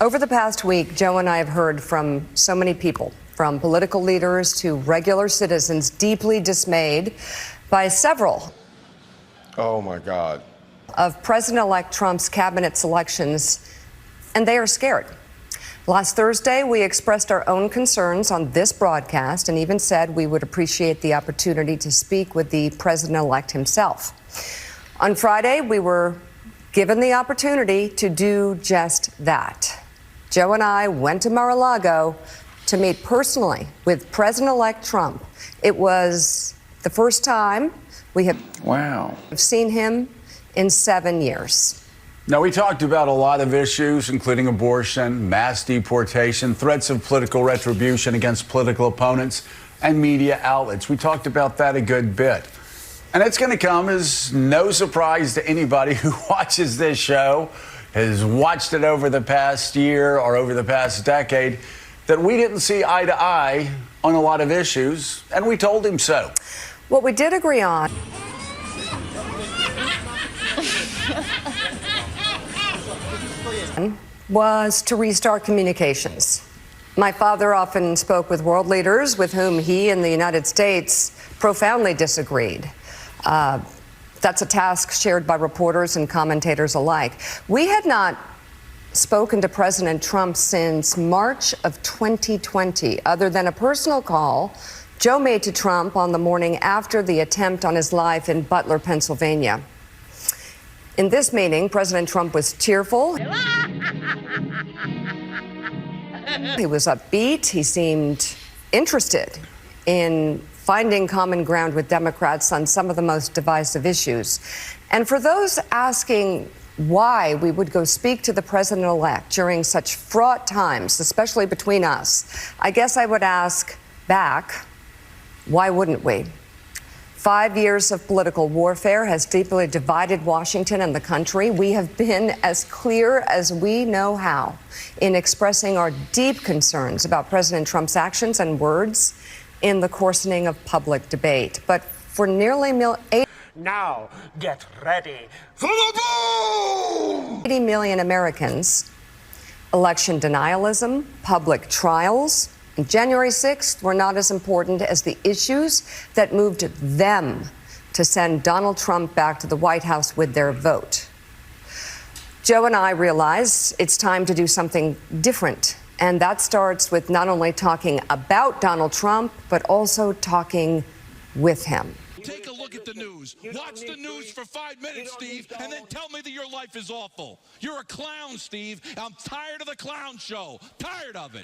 Over the past week, Joe and I have heard from so many people, from political leaders to regular citizens, deeply dismayed by several Oh, my God. of President-elect Trump's cabinet selections, and they are scared. Last Thursday, we expressed our own concerns on this broadcast and even said we would appreciate the opportunity to speak with the president-elect himself. On Friday, we were given the opportunity to do just that. Joe and I went to Mar-a-Lago to meet personally with President-elect Trump. It was the first time we have seen him in 7 years. Now, we talked about a lot of issues, including abortion, mass deportation, threats of political retribution against political opponents, and media outlets. We talked about that a good bit. And it's going to come as no surprise to anybody who watches this show, has watched it over the past year or over the past decade, that we didn't see eye to eye on a lot of issues, and we told him so. What we did agree on was to restart communications. My father often spoke with world leaders with whom he and the United States profoundly disagreed. That's a task shared by reporters and commentators alike. We had not spoken to President Trump since March of 2020, other than a personal call Joe made to Trump on the morning after the attempt on his life in Butler, Pennsylvania. In this meeting, President Trump was cheerful. He was upbeat. He seemed interested in finding common ground with Democrats on some of the most divisive issues. And for those asking why we would go speak to the president-elect during such fraught times, especially between us, I guess I would ask back, why wouldn't we? 5 years of political warfare has deeply divided Washington and the country. We have been as clear as we know how in expressing our deep concerns about President Trump's actions and words in the coarsening of public debate. But for nearly Now, get ready for the boom! 80 million Americans, election denialism, public trials, and January 6th were not as important as the issues that moved them to send Donald Trump back to the White House with their vote. Joe and I realize it's time to do something different. And that starts with not only talking about Donald Trump, but also talking with him. Take a look at the news. Watch the news for 5 minutes, Steve, and then tell me that your life is awful. You're a clown, Steve. I'm tired of the clown show. Tired of it.